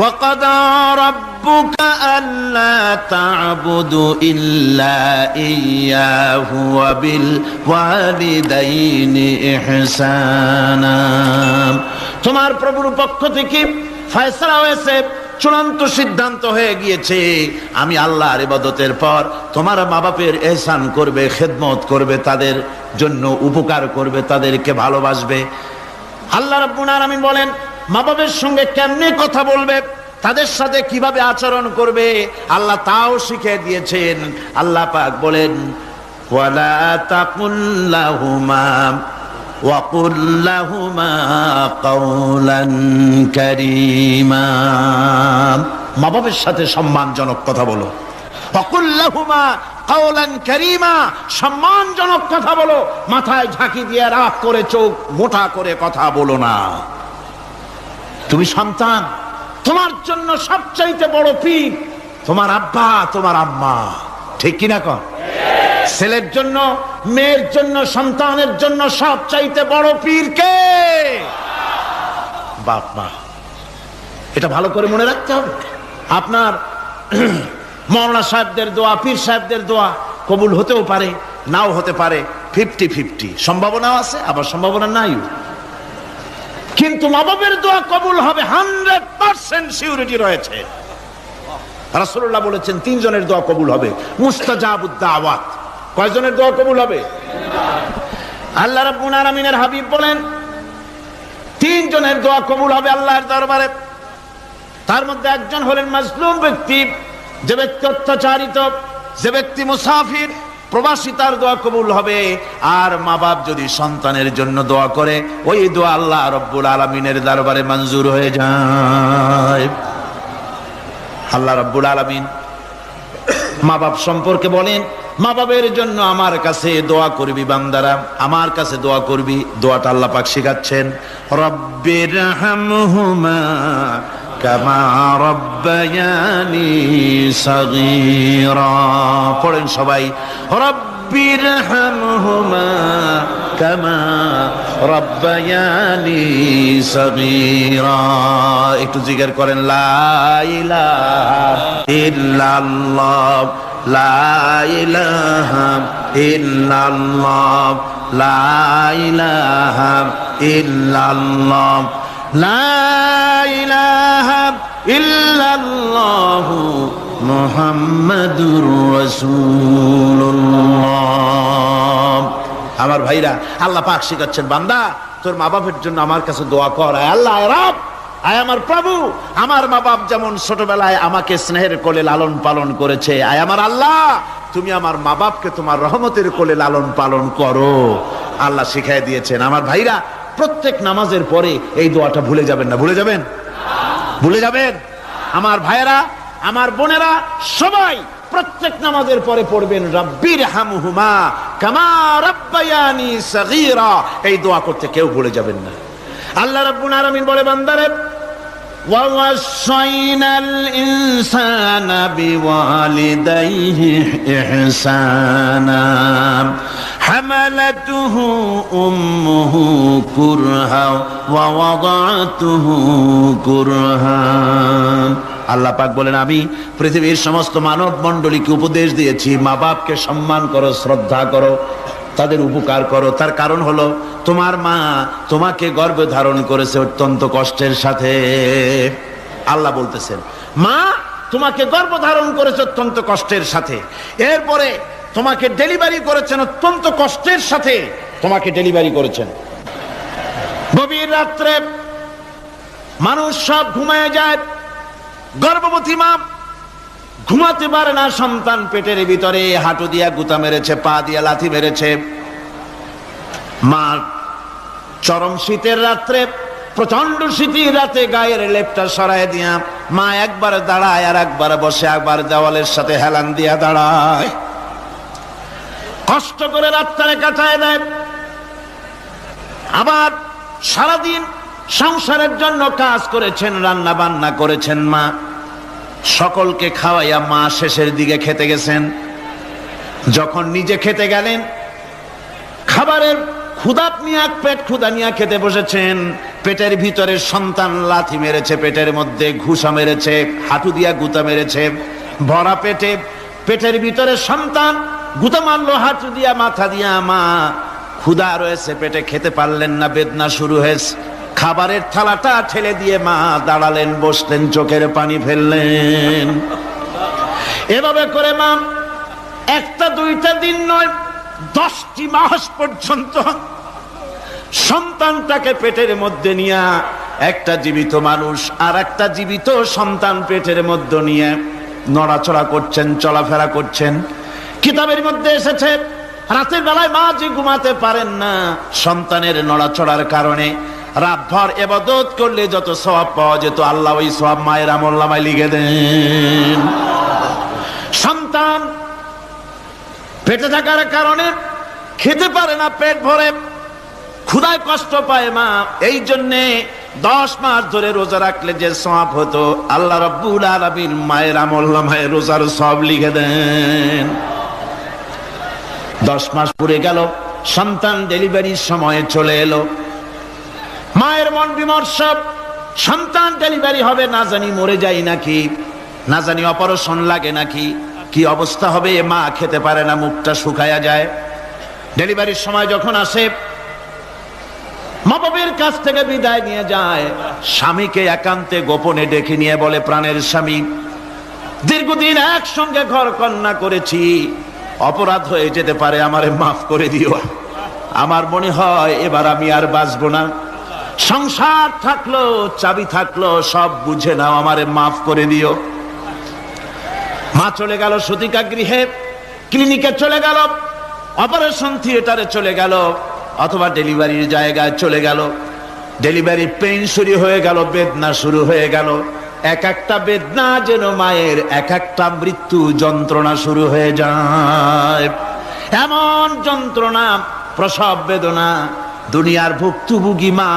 وقضى ربك ألا تعبدوا إلا إياه وبالوالدين إحسانا। তোমার প্রভুর পক্ষ থেকে ফয়সালা হয়েছে, চূড়ান্ত সিদ্ধান্ত হয়ে গিয়েছে, আমি আল্লাহর ইবাদতের পর তোমার মা বাপের ইহসান করবে, খেদমত করবে, তাদের জন্য উপকার করবে, তাদেরকে ভালোবাসবে। আল্লাহ রাব্বুল আলামিন বলেন মা বাপের সঙ্গে কেমনে কথা বলবে, তাদের সাথে কিভাবে আচরণ করবে, আল্লাহ তাও শিখিয়ে দিয়েছেন। আল্লাহ পাক বলেন ওয়ালা তাকুল লাহুমা وَقُلْ لَهُمَا قَوْلًا كَرِيمًا। মা বাবার সাথে সম্মানজনক কথা বলো। وَقُلْ لَهُمَا قَوْلًا كَرِيمًا, সম্মানজনক কথা বলো, মাথায় ঝাঁকি দিয়ে রাগ করে চোখ মোটা করে কথা বলো না। তুমি সন্তান, তোমার জন্য সবচাইতে বড় পীর তোমার আব্বা, তোমার আম্মা, ঠিক কিনা কর? ছেলের জন্য, মেয়ের জন্য, সন্তানের জন্য সবচাইতে বড় পীর কে? বাপ মা। এটা ভালো করে মনে রাখতে হবে। আপনার মাওলানা সাহেবদের দোয়া, পীর সাহেবদের দোয়া কবুল হতেও পারে, নাও হতে পারে, 50-50 সম্ভাবনাও আছে, আবার সম্ভাবনা নাই। কিন্তু মা বাবার দোয়া কবুল হবে 100% সিউরিটি রয়েছে। রাসূলুল্লাহ বলেছেন 3 জনের দোয়া কবুল হবে, মুস্তাজাবুদ দাওয়াত। কয়জনের দোয়া কবুল হবে? আল্লাহ রাব্বুল আলামিনের হাবিব বলেন 3 জনের দোয়া কবুল হবে আল্লাহর দরবারে। তার মধ্যে একজন হলেন মাজলুম ব্যক্তি, যে ব্যক্তি অত্যাচারিত, যে ব্যক্তি মুসাফির, প্রবাসী, তার দোয়া কবুল হবে। আর মা বাপ যদি সন্তানের জন্য দোয়া করে, ওই দোয়া আল্লাহ রাব্বুল আলামিনের দরবারে মঞ্জুর হয়ে যায়। আল্লাহ রাব্বুল আলামিন মা বাপ সম্পর্কে বলেন মা বাবের জন্য আমার কাছে দোয়া করবি বান্দারা, আমার কাছে দোয়া করবি। দোয়াটা আল্লাহ পাক শিখাচ্ছেন, রব্বিরহামহুমা কামা রব্বায়ানি সাগীরা। পড়েন সবাই, রব্বিরহামহুমা কামা রব্বায়ানি সাগীরা। একটু জিকির করেন, লা ইলাহা ইল্লাল্লাহ, লা ইলাহা ইল্লাল্লাহ, লা ইলাহা ইল্লাল্লাহ, লা ইলাহা ইল্লাল্লাহ মুহাম্মাদুর রাসূলুল্লাহ। আমার ভাইরা, আল্লাহ পাক শিখাচ্ছেন, বান্দা তোর মা বাপের জন্য আমার কাছে দোয়া কর। আল্লাহ রব, আয় আমার প্রভু, আমার মা বাপ যেমন ছোটবেলায় আমাকে স্নেহের কোলে লালন পালন করেছে, আয় আমার আল্লাহ তুমি আমার মা বাপকে তোমার রহমতের কোলে লালন পালন করো। আল্লাহ শিখাই দিয়েছেন। আমার ভাইরা, প্রত্যেক নামাজের পরে এই দোয়াটা ভুলে যাবেন না। ভুলে যাবেন? ভুলে যাবেন? আমার ভাইয়েরা, আমার বোনেরা, সবাই প্রত্যেক নামাজের পরে পড়বেন, রব্বিরহামহুমা কামা রব্বায়ানি সাগীরা। এই দোয়া করতে কেউ ভুলে যাবেন না। আল্লাহ রাব্বুল আলামিন বলে, বান্দারে ওয়াসাইনাল ইনসানা বিওয়ালিদাইহি ইহসানা হামালাতুহু উম্মুহু কুরহা ওয়া ওয়াদাতুহু কুরহা। আল্লাহ পাক বলেন, আমি পৃথিবীর সমস্ত মানব মণ্ডলীকে উপদেশ দিয়েছি, মা বাপকে সম্মান করো, শ্রদ্ধা করো, তাদের উপকার করো। তার কারণ হলো তোমার মা তোমাকে গর্ভে ধারণ করেছে অত্যন্ত কষ্টের সাথে। আল্লাহ বলতেছেন, মা তোমাকে গর্ভ ধারণ করেছে অত্যন্ত কষ্টের সাথে, এরপরে তোমাকে ডেলিভারি করেছেন অত্যন্ত কষ্টের সাথে, তোমাকে ডেলিভারি করেছেন। গভীর রাত্রে মানুষ সব ঘুমায় যায়, গর্ভবতী মা ঘুমাতে পারে না, সন্তান পেটের ভিতরে হাঁটু দিয়া গুতা মেরেছে, পা দিয়া লাথি মেরেছে। মা চরম শীতের রাত্রে, প্রচন্ড শীতের রাতে গায়ের লেপটা সরায় দিয়া মা একবার দাঁড়ায়, আর একবার বসে, একবার দেওয়ালের সাথে হেলান দিয়া দাঁড়ায়, কষ্ট করে রাতটারে কাটায় দেয়। আবার সারাদিন সংসারের জন্য কাজ করেছেন, রান্না বান্না করেছেন মা, সকলকে খাওয়াইয়া মা শেষের দিকে খেতে গেছেন। যখন নিজে খেতে গেলেন, খাবারের ক্ষুধা নিয়ে, পেট ক্ষুধা নিয়ে খেতে বসেছেন, পেটের ভিতরে সন্তান লাথি মেরেছে, পেটের মধ্যে ঘুষা মেরেছে, হাঁটু দিয়া গুতা মেরেছে, ভরা পেটে পেটের ভিতরে সন্তান গুতা মারলো হাঁটু দিয়া, মাথা দিয়া। মা ক্ষুধা রয়েছে, পেটে খেতে পারলেন না, বেদনা শুরু হয়েছে। খাবারের থালাটা ঠেলে দিয়ে মা দাঁড়ালেন, বসলেন, চোখের পানি ফেললেন। এভাবে করে মা একটা দুইটা দিন নয়, 10টি মাস পর্যন্ত সন্তানটাকে পেটের মধ্যে নিয়ে, একটা জীবিত মানুষ আর একটা জীবিত সন্তান পেটের মধ্যে নিয়ে নড়াচড়া করছেন, চলাফেরা করছেন। কিতাবের মধ্যে এসেছে রাতের বেলায় মা যে ঘুমাতে পারেন না সন্তানের নড়াচড়ার কারণে, রাতভর ইবাদত করলে যত সওয়াব পাওয়া যেত আল্লাহ ওই সওয়াব মায়ের আমলনামায় লিখে দেন। সন্তান পেটে থাকার কারণে খেতে পারে না, পেট ভরে ক্ষুধায় কষ্ট পায় মা, এই জন্যে 10 মাস ধরে রোজা রাখলে যে সওয়াব হতো আল্লাহ রাব্বুল আলামিন মায়ের আমলনামায় রোজার সওয়াব লিখে দেন। 10 মাস পুরে গেল, সন্তান ডেলিভারির সময়ে চলে এলো। মায়ের মন বিমর্ষ, সন্তান ডেলিভারি হবে, না জানি মরে যায় নাকি, না জানি অপারেশন লাগে নাকি, কি অবস্থা হবে। মা খেতে পারে না, মুখটা শুকায়া যায়। ডেলিভারির সময় যখন আসে, মা বাবার কাছ থেকে বিদায় নিয়ে যায়, স্বামীকে একান্তে গোপনে ডেকে নিয়ে বলে, প্রাণের স্বামী, দীর্ঘদিন একসঙ্গে ঘর কন্যা করেছি, অপরাধ হয়ে যেতে পারে, আমারে মাফ করে দিও। আমার মনে হয় এবার আমি আর বাঁচবো না। সংসার থাকলো, চাবি থাকলো, সব বুঝে নাও, আমারে মাফ করে দিও। মা চলে গেল সতিকা গৃহে, ক্লিনিকে চলে গেল, অপারেশন থিয়েটারে চলে গেল, অথবা ডেলিভারির জায়গায় চলে গেল। ডেলিভারি পেইন শুরু হয়ে গেল, বেদনা শুরু হয়ে গেল। এক একটা বেদনা যেন মায়ের এক একটা মৃত্যু যন্ত্রণা শুরু হয়ে যায়। এমন যন্ত্রণা, প্রসব বেদনা দুনিয়ার ভুক্তভোগী মা